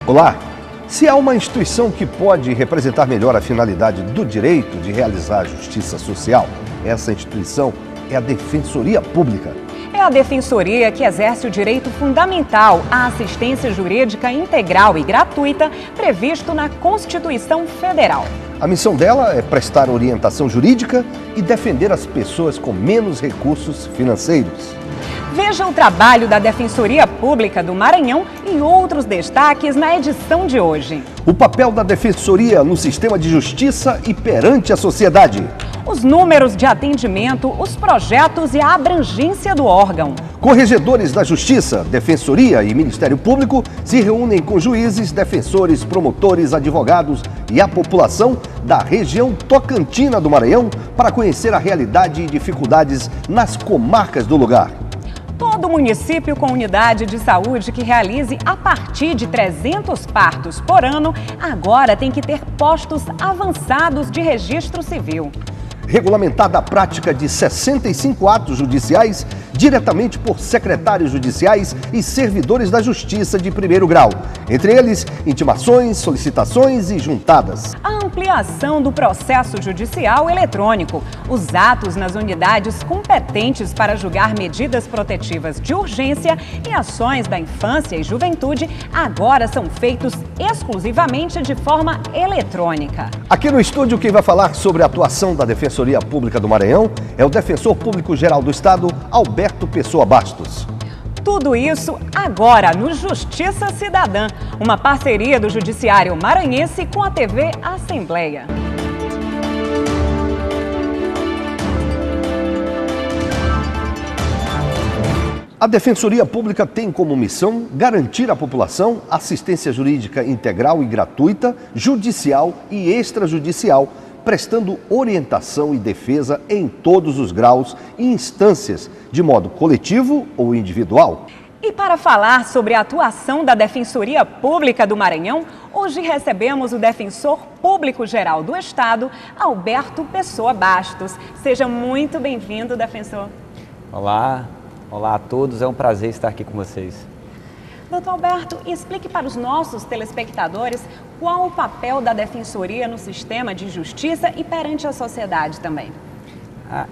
Olá! Se há uma instituição que pode representar melhor a finalidade do direito de realizar a justiça social, essa instituição é a Defensoria Pública. É a Defensoria que exerce o direito fundamental à assistência jurídica integral e gratuita previsto na Constituição Federal. A missão dela é prestar orientação jurídica e defender as pessoas com menos recursos financeiros. Veja o trabalho da Defensoria Pública do Maranhão e outros destaques na edição de hoje. O papel da Defensoria no sistema de justiça e perante a sociedade. Os números de atendimento, os projetos e a abrangência do órgão. Corregedores da Justiça, Defensoria e Ministério Público se reúnem com juízes, defensores, promotores, advogados e a população da região tocantina do Maranhão para conhecer a realidade e dificuldades nas comarcas do lugar. Todo município com unidade de saúde que realize a partir de 300 partos por ano, agora tem que ter postos avançados de registro civil. Regulamentada a prática de 65 atos judiciais diretamente por secretários judiciais e servidores da Justiça de primeiro grau. Entre eles, intimações, solicitações e juntadas. A ampliação do processo judicial eletrônico. Os atos nas unidades competentes para julgar medidas protetivas de urgência e ações da infância e juventude agora são feitos exclusivamente de forma eletrônica. Aqui no estúdio, quem vai falar sobre a atuação da Defensoria Pública do Maranhão é o Defensor Público Geral do Estado, Alberto Pessoa Bastos. Tudo isso agora no Justiça Cidadã, uma parceria do Judiciário Maranhense com a TV Assembleia. A Defensoria Pública tem como missão garantir à população assistência jurídica integral e gratuita, judicial e extrajudicial, prestando orientação e defesa em todos os graus e instâncias, de modo coletivo ou individual. E para falar sobre a atuação da Defensoria Pública do Maranhão, hoje recebemos o Defensor Público Geral do Estado, Alberto Pessoa Bastos. Seja muito bem-vindo, defensor. Olá a todos, é um prazer estar aqui com vocês. Doutor Alberto, explique para os nossos telespectadores qual o papel da Defensoria no sistema de justiça e perante a sociedade também.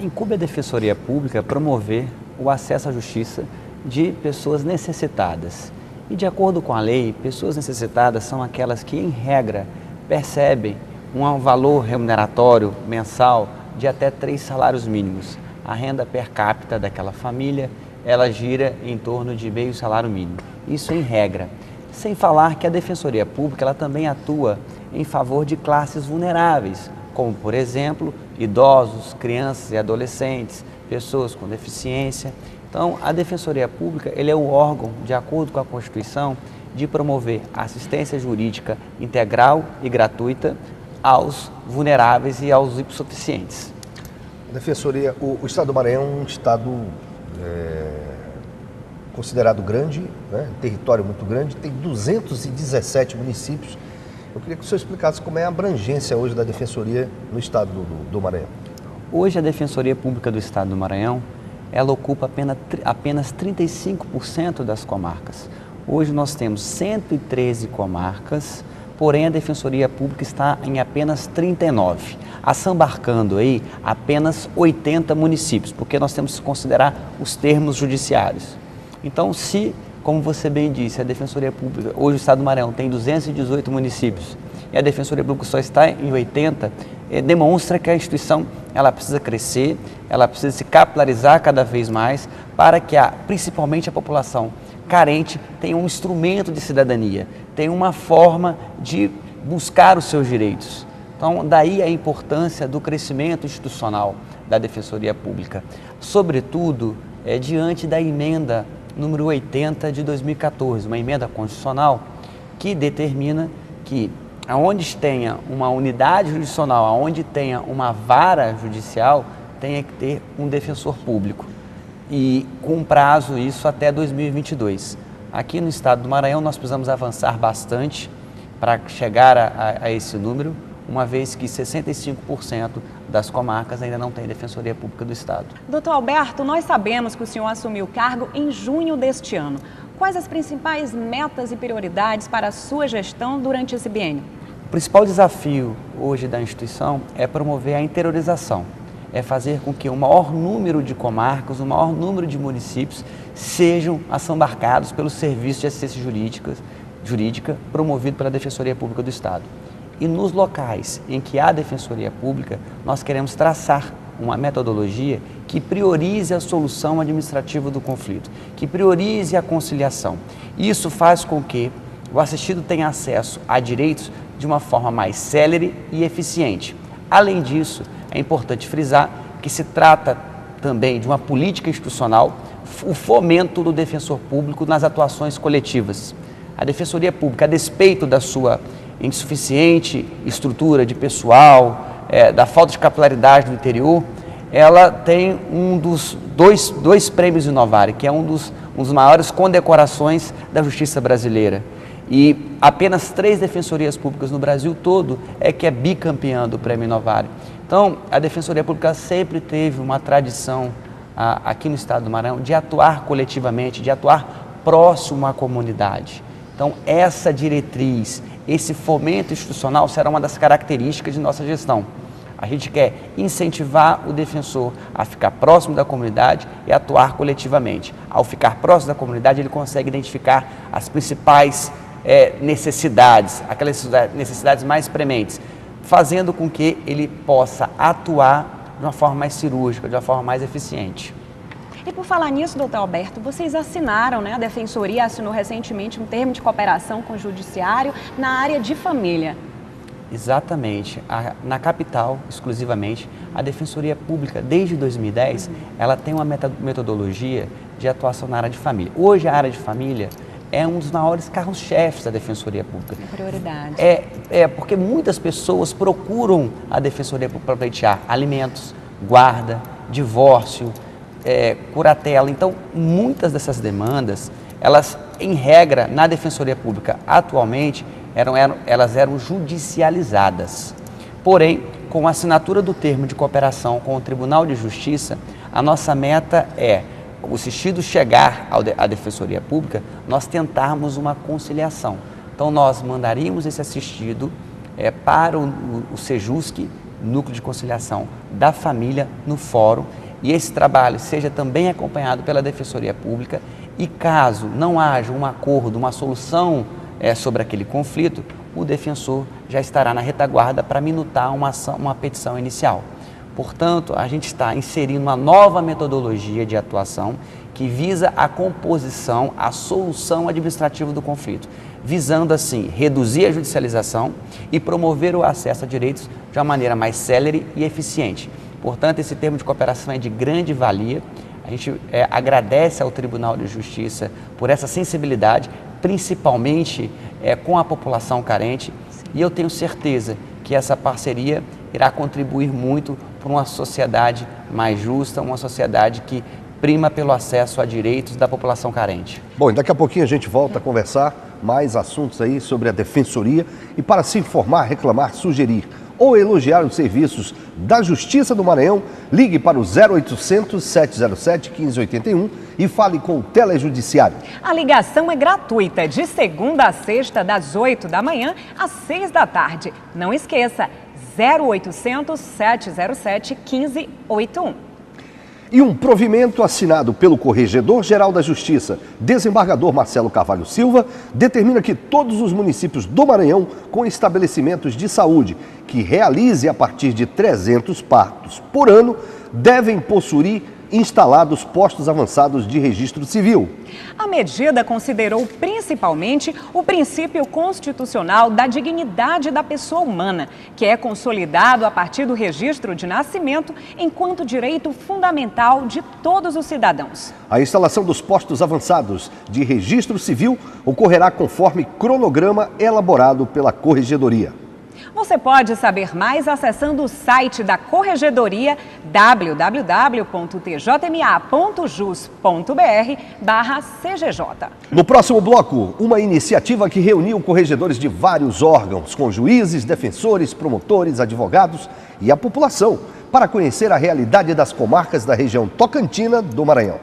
Incumbe a Defensoria Pública promover o acesso à justiça de pessoas necessitadas. E de acordo com a lei, pessoas necessitadas são aquelas que, em regra, percebem um valor remuneratório mensal de até 3 salários mínimos. A renda per capita daquela família, ela gira em torno de meio salário mínimo. Isso em regra. Sem falar que a Defensoria Pública ela também atua em favor de classes vulneráveis, como, por exemplo, idosos, crianças e adolescentes, pessoas com deficiência. Então, a Defensoria Pública ele é um órgão, de acordo com a Constituição, de promover assistência jurídica integral e gratuita aos vulneráveis e aos hipossuficientes. Defensoria, o Estado do Maranhão é um estado considerado grande, né? Território muito grande, tem 217 municípios. Eu queria que o senhor explicasse como é a abrangência hoje da Defensoria no Estado do Maranhão. Hoje a Defensoria Pública do Estado do Maranhão, ela ocupa apenas 35% das comarcas. Hoje nós temos 113 comarcas, porém a Defensoria Pública está em apenas 39, assambarcando aí apenas 80 municípios, porque nós temos que considerar os termos judiciários. Então, se, como você bem disse, a Defensoria Pública, hoje o Estado do Maranhão tem 218 municípios e a Defensoria Pública só está em 80, demonstra que a instituição ela precisa crescer, ela precisa se capilarizar cada vez mais para que principalmente a população carente tenha um instrumento de cidadania, tenha uma forma de buscar os seus direitos. Então, daí a importância do crescimento institucional da Defensoria Pública, sobretudo diante da emenda número 80 de 2014, uma emenda constitucional que determina que aonde tenha uma unidade jurisdicional, aonde tenha uma vara judicial, tenha que ter um defensor público. E com prazo isso até 2022. Aqui no estado do Maranhão nós precisamos avançar bastante para chegar a esse número, uma vez que 65% das comarcas ainda não têm Defensoria Pública do Estado. Doutor Alberto, nós sabemos que o senhor assumiu o cargo em junho deste ano. Quais as principais metas e prioridades para a sua gestão durante esse biênio? O principal desafio hoje da instituição é promover a interiorização, é fazer com que o maior número de comarcas, o maior número de municípios sejam assambarcados pelo serviço de assistência jurídica promovido pela Defensoria Pública do Estado. E nos locais em que há Defensoria Pública, nós queremos traçar uma metodologia que priorize a solução administrativa do conflito, que priorize a conciliação. Isso faz com que o assistido tenha acesso a direitos de uma forma mais célere e eficiente. Além disso, é importante frisar que se trata também de uma política institucional, o fomento do defensor público nas atuações coletivas. A Defensoria Pública, a despeito da sua insuficiente estrutura de pessoal, da falta de capilaridade do interior, ela tem um dos dois prêmios Inovare, que é um dos maiores condecorações da justiça brasileira. E apenas 3 defensorias públicas no Brasil todo que é bicampeã do prêmio Inovare. Então, a Defensoria Pública sempre teve uma tradição aqui no estado do Maranhão de atuar coletivamente, de atuar próximo à comunidade. Então, essa diretriz, esse fomento institucional será uma das características de nossa gestão. A gente quer incentivar o defensor a ficar próximo da comunidade e atuar coletivamente. Ao ficar próximo da comunidade, ele consegue identificar as principais necessidades, aquelas necessidades mais prementes, fazendo com que ele possa atuar de uma forma mais cirúrgica, de uma forma mais eficiente. E por falar nisso, doutor Alberto, vocês assinaram, a Defensoria assinou recentemente um termo de cooperação com o Judiciário na área de família. Exatamente. Na capital, exclusivamente, a Defensoria Pública, desde 2010, ela tem uma metodologia de atuação na área de família. Hoje, a área de família é um dos maiores carros-chefes da Defensoria Pública. É prioridade. Porque muitas pessoas procuram a Defensoria Pública para pleitear alimentos, guarda, divórcio, curatela. Então, muitas dessas demandas, elas, em regra, na Defensoria Pública, atualmente, elas eram judicializadas. Porém, com a assinatura do termo de cooperação com o Tribunal de Justiça, a nossa meta é, o assistido chegar à Defensoria Pública, nós tentarmos uma conciliação. Então, nós mandaríamos esse assistido para o SEJUSC, Núcleo de Conciliação da Família, no Fórum, e esse trabalho seja também acompanhado pela Defensoria Pública e caso não haja um acordo, uma solução sobre aquele conflito, o defensor já estará na retaguarda para minutar uma petição inicial. Portanto, a gente está inserindo uma nova metodologia de atuação que visa a composição, a solução administrativa do conflito, visando assim reduzir a judicialização e promover o acesso a direitos de uma maneira mais célere e eficiente. Portanto, esse termo de cooperação é de grande valia. A gente agradece ao Tribunal de Justiça por essa sensibilidade, principalmente com a população carente, e eu tenho certeza que essa parceria irá contribuir muito para uma sociedade mais justa, uma sociedade que prima pelo acesso a direitos da população carente. Bom, e daqui a pouquinho a gente volta a conversar mais assuntos aí sobre a Defensoria e para se informar, reclamar, sugerir ou elogiar os serviços da Justiça do Maranhão, ligue para o 0800 707 1581 e fale com o Telejudiciário. A ligação é gratuita, de segunda a sexta, das 8 da manhã às 6 da tarde. Não esqueça, 0800 707 1581. E um provimento assinado pelo Corregedor-Geral da Justiça, desembargador Marcelo Carvalho Silva, determina que todos os municípios do Maranhão com estabelecimentos de saúde que realize a partir de 300 partos por ano devem possuir instalados postos avançados de registro civil. A medida considerou principalmente o princípio constitucional da dignidade da pessoa humana, que é consolidado a partir do registro de nascimento enquanto direito fundamental de todos os cidadãos. A instalação dos postos avançados de registro civil ocorrerá conforme cronograma elaborado pela Corregedoria. Você pode saber mais acessando o site da Corregedoria www.tjma.jus.br/CGJ. No próximo bloco, uma iniciativa que reuniu corregedores de vários órgãos, com juízes, defensores, promotores, advogados e a população, para conhecer a realidade das comarcas da região tocantina do Maranhão.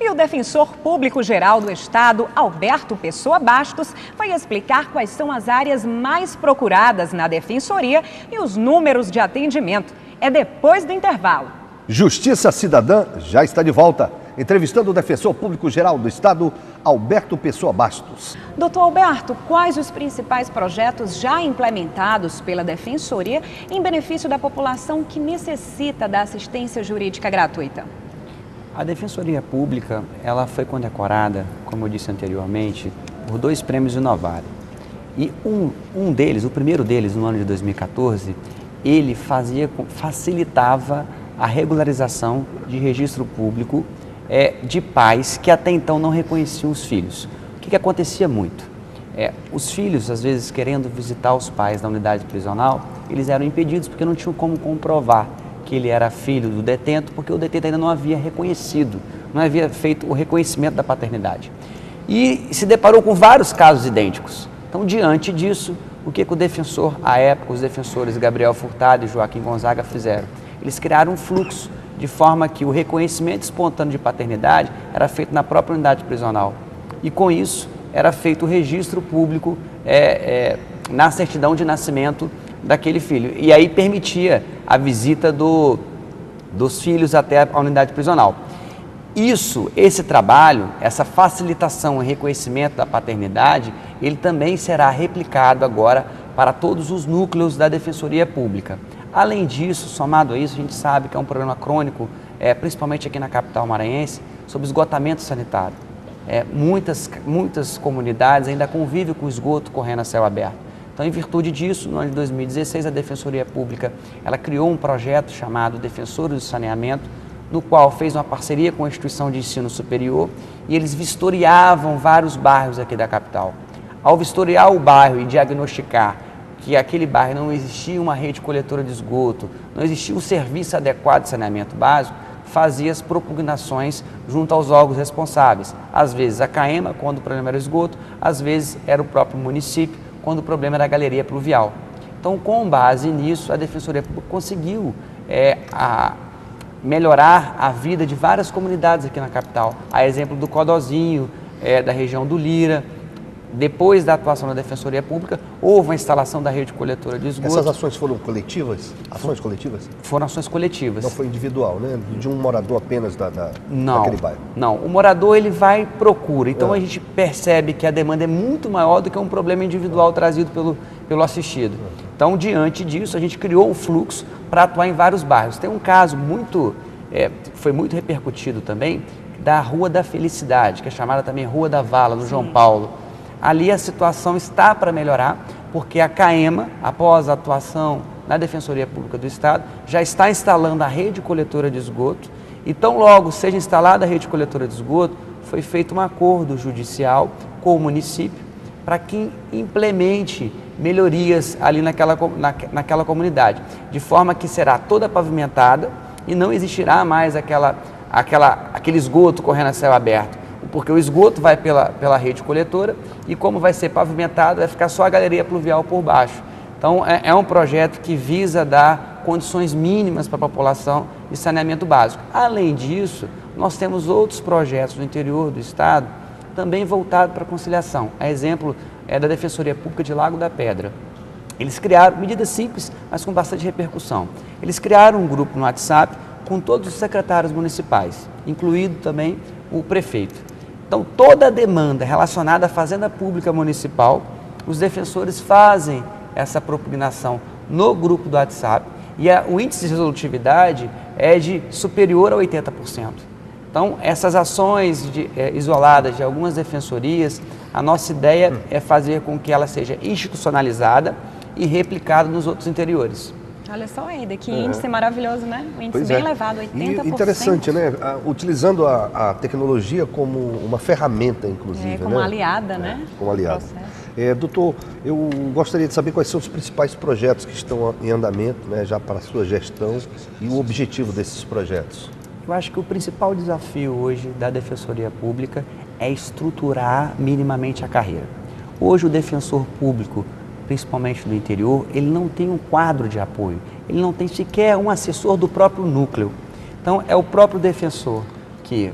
E o defensor público-geral do Estado, Alberto Pessoa Bastos, vai explicar quais são as áreas mais procuradas na Defensoria e os números de atendimento. É depois do intervalo. Justiça Cidadã já está de volta, entrevistando o defensor público-geral do Estado, Alberto Pessoa Bastos. Doutor Alberto, quais os principais projetos já implementados pela Defensoria em benefício da população que necessita da assistência jurídica gratuita? A Defensoria Pública, ela foi condecorada, como eu disse anteriormente, por 2 prêmios Inovare. E um deles, o primeiro deles, no ano de 2014, ele facilitava a regularização de registro público de pais que até então não reconheciam os filhos. O que acontecia muito? Os filhos, às vezes, querendo visitar os pais na unidade prisional, eles eram impedidos porque não tinham como comprovar que ele era filho do detento, porque o detento ainda não havia reconhecido, não havia feito o reconhecimento da paternidade. E se deparou com vários casos idênticos. Então, diante disso, o que o defensor, à época, os defensores Gabriel Furtado e Joaquim Gonzaga fizeram? Eles criaram um fluxo, de forma que o reconhecimento espontâneo de paternidade era feito na própria unidade prisional. E com isso, era feito o registro público na certidão de nascimento daquele filho. E aí permitia a visita dos filhos até a unidade prisional. Esse trabalho, essa facilitação e reconhecimento da paternidade, ele também será replicado agora para todos os núcleos da Defensoria Pública. Além disso, somado a isso, a gente sabe que é um problema crônico, principalmente aqui na capital maranhense, sobre esgotamento sanitário. Muitas comunidades ainda convivem com o esgoto correndo a céu aberto. Então, em virtude disso, no ano de 2016, a Defensoria Pública ela criou um projeto chamado Defensores do Saneamento, no qual fez uma parceria com a instituição de ensino superior e eles vistoriavam vários bairros aqui da capital. Ao vistoriar o bairro e diagnosticar que aquele bairro não existia uma rede coletora de esgoto, não existia um serviço adequado de saneamento básico, fazia as propugnações junto aos órgãos responsáveis. Às vezes a CAEMA, quando o problema era esgoto, às vezes era o próprio município, quando o problema era a galeria pluvial. Então, com base nisso, a Defensoria Pública conseguiu melhorar a vida de várias comunidades aqui na capital. A exemplo do Codozinho, da região do Lira. Depois da atuação da Defensoria Pública, houve a instalação da rede coletora de esgoto. Essas ações foram coletivas? Ações coletivas? Foram ações coletivas. Não foi individual, né? De um morador apenas daquele bairro? Não, o morador ele vai e procura. Então a gente percebe que a demanda é muito maior do que um problema individual trazido pelo assistido. Então, diante disso, a gente criou um fluxo para atuar em vários bairros. Tem um caso foi muito repercutido também, da Rua da Felicidade, que é chamada também Rua da Vala, no João Paulo. Ali a situação está para melhorar, porque a CAEMA, após a atuação na Defensoria Pública do Estado, já está instalando a rede coletora de esgoto. E tão logo seja instalada a rede coletora de esgoto, foi feito um acordo judicial com o município para que implemente melhorias ali naquela comunidade, de forma que será toda pavimentada e não existirá mais aquele esgoto correndo a céu aberto. Porque o esgoto vai pela rede coletora e como vai ser pavimentado, vai ficar só a galeria pluvial por baixo. Então, é um projeto que visa dar condições mínimas para a população de saneamento básico. Além disso, nós temos outros projetos no interior do estado também voltados para a conciliação. A exemplo é da Defensoria Pública de Lago da Pedra. Eles criaram medidas simples, mas com bastante repercussão. Eles criaram um grupo no WhatsApp com todos os secretários municipais, incluído também o prefeito. Então, toda a demanda relacionada à Fazenda Pública Municipal, os defensores fazem essa propugnação no grupo do WhatsApp e o índice de resolutividade é superior a 80%. Então, essas ações isoladas de algumas defensorias, a nossa ideia é fazer com que ela seja institucionalizada e replicada nos outros interiores. Olha só, Eder, que índice maravilhoso, né? Um índice bem elevado, 80%. E interessante, né? Utilizando a tecnologia como uma ferramenta, inclusive. Como aliada, né? Como aliada. Doutor, eu gostaria de saber quais são os principais projetos que estão em andamento, né, já para a sua gestão e o objetivo desses projetos. Eu acho que o principal desafio hoje da Defensoria Pública é estruturar minimamente a carreira. Hoje o defensor público, principalmente no interior, ele não tem um quadro de apoio, ele não tem sequer um assessor do próprio núcleo. Então, é o próprio defensor que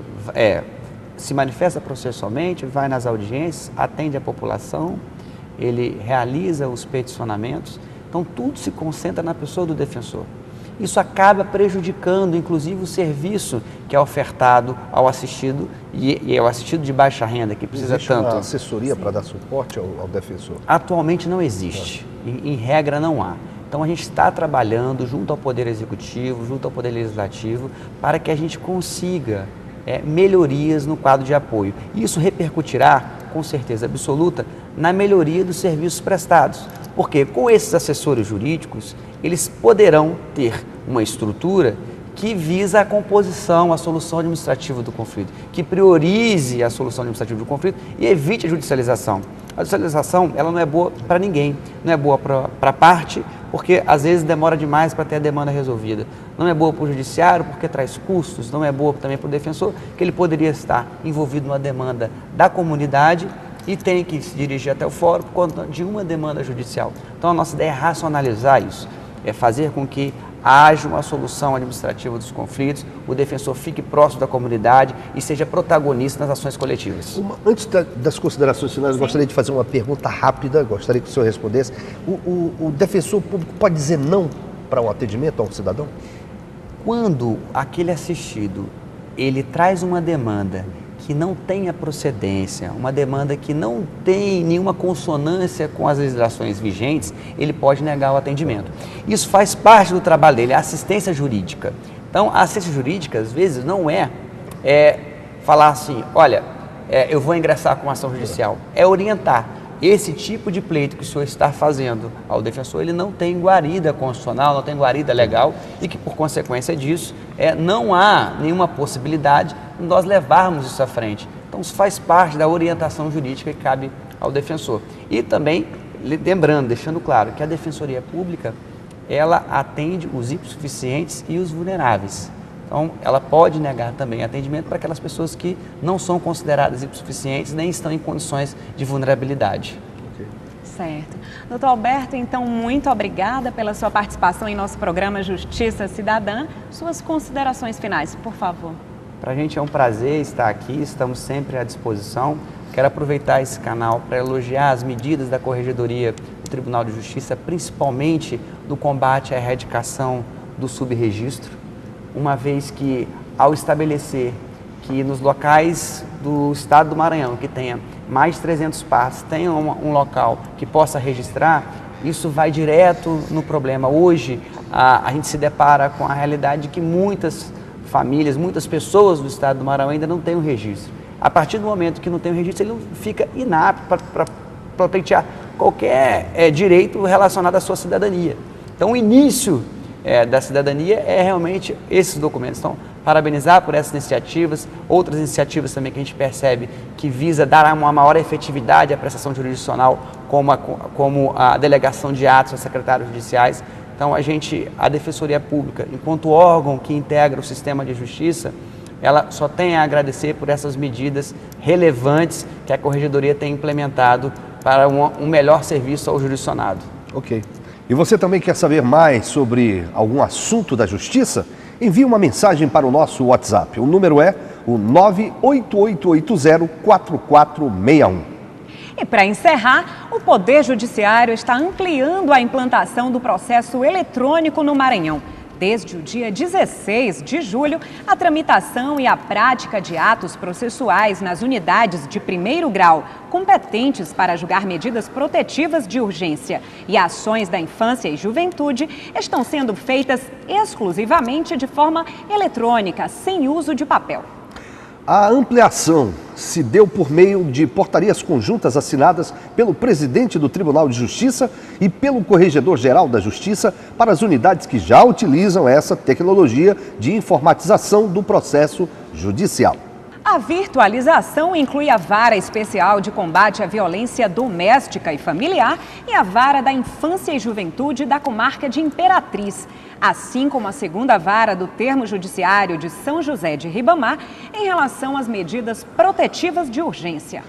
se manifesta processualmente, vai nas audiências, atende a população, ele realiza os peticionamentos. Então, tudo se concentra na pessoa do defensor. Isso acaba prejudicando, inclusive, o serviço que é ofertado ao assistido e ao assistido de baixa renda, que precisa Existe tanto. uma assessoria para dar suporte ao defensor? Atualmente não existe, em regra não há. Então, a gente está trabalhando junto ao Poder Executivo, junto ao Poder Legislativo, para que a gente consiga melhorias no quadro de apoio. Isso repercutirá, com certeza absoluta, na melhoria dos serviços prestados. Porque com esses assessores jurídicos, eles poderão ter uma estrutura que visa a composição, a solução administrativa do conflito, que priorize a solução administrativa do conflito e evite a judicialização. A judicialização, ela não é boa para ninguém, não é boa para a parte, porque às vezes demora demais para ter a demanda resolvida. Não é boa para o judiciário, porque traz custos, não é boa também para o defensor, que ele poderia estar envolvido numa demanda da comunidade e tem que se dirigir até o fórum por conta de uma demanda judicial. Então a nossa ideia é racionalizar isso, é fazer com que haja uma solução administrativa dos conflitos, o defensor fique próximo da comunidade e seja protagonista nas ações coletivas. Antes das considerações finais, eu gostaria de fazer uma pergunta rápida, gostaria que o senhor respondesse. O defensor público pode dizer não para um atendimento a um cidadão? Quando aquele assistido, ele traz uma demanda que não tenha procedência, uma demanda que não tem nenhuma consonância com as legislações vigentes, ele pode negar o atendimento. Isso faz parte do trabalho dele, a assistência jurídica. Então, a assistência jurídica, às vezes, não é falar assim, olha, eu vou ingressar com ação judicial. É orientar. Esse tipo de pleito que o senhor está fazendo ao defensor, ele não tem guarida constitucional, não tem guarida legal e que, por consequência disso, não há nenhuma possibilidade de nós levarmos isso à frente. Então, isso faz parte da orientação jurídica que cabe ao defensor. E também, lembrando, deixando claro, que a Defensoria Pública, ela atende os hipossuficientes e os vulneráveis. Então, ela pode negar também atendimento para aquelas pessoas que não são consideradas hipossuficientes nem estão em condições de vulnerabilidade. Certo. Doutor Alberto, então, muito obrigada pela sua participação em nosso programa Justiça Cidadã. Suas considerações finais, por favor. Para a gente é um prazer estar aqui, estamos sempre à disposição. Quero aproveitar esse canal para elogiar as medidas da Corregedoria do Tribunal de Justiça, principalmente no combate à erradicação do subregistro, uma vez que, ao estabelecer que nos locais do estado do Maranhão, que tenha mais de 300 passos, tenha um local que possa registrar, isso vai direto no problema. Hoje, a gente se depara com a realidade de que muitas famílias, muitas pessoas do estado do Maranhão ainda não têm um registro. A partir do momento que não tem um registro, ele fica inapto para pleitear qualquer direito relacionado à sua cidadania. Então, o início da cidadania é realmente esses documentos. Então, parabenizar por essas iniciativas, outras iniciativas também que a gente percebe que visa dar uma maior efetividade à prestação jurisdicional, como a delegação de atos aos secretários judiciais. Então, a Defensoria Pública, enquanto órgão que integra o sistema de justiça, ela só tem a agradecer por essas medidas relevantes que a Corregedoria tem implementado para um melhor serviço ao jurisdicionado. Ok. E você também quer saber mais sobre algum assunto da Justiça? Envie uma mensagem para o nosso WhatsApp. O número é o 988804461. E para encerrar, o Poder Judiciário está ampliando a implantação do processo eletrônico no Maranhão. Desde o dia 16 de julho, a tramitação e a prática de atos processuais nas unidades de primeiro grau, competentes para julgar medidas protetivas de urgência e ações da infância e juventude, estão sendo feitas exclusivamente de forma eletrônica, sem uso de papel. A ampliação se deu por meio de portarias conjuntas assinadas pelo presidente do Tribunal de Justiça e pelo Corregedor-Geral da Justiça para as unidades que já utilizam essa tecnologia de informatização do processo judicial. A virtualização inclui a Vara Especial de Combate à Violência Doméstica e Familiar e a Vara da Infância e Juventude da Comarca de Imperatriz, assim como a segunda Vara do Termo Judiciário de São José de Ribamar em relação às medidas protetivas de urgência.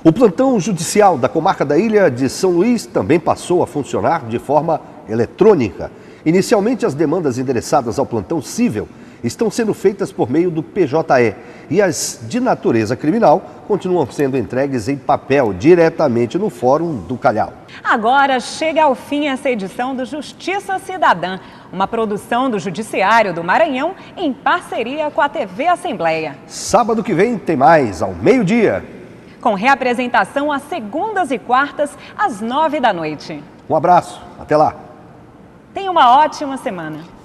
O plantão judicial da Comarca da Ilha de São Luís também passou a funcionar de forma eletrônica. Inicialmente, as demandas endereçadas ao plantão cível estão sendo feitas por meio do PJE e as de natureza criminal continuam sendo entregues em papel diretamente no Fórum do Calhau. Agora chega ao fim essa edição do Justiça Cidadã, uma produção do Judiciário do Maranhão em parceria com a TV Assembleia. Sábado que vem tem mais, ao meio-dia. Com reapresentação às segundas e quartas, às 9 da noite. Um abraço, até lá. Tenha uma ótima semana.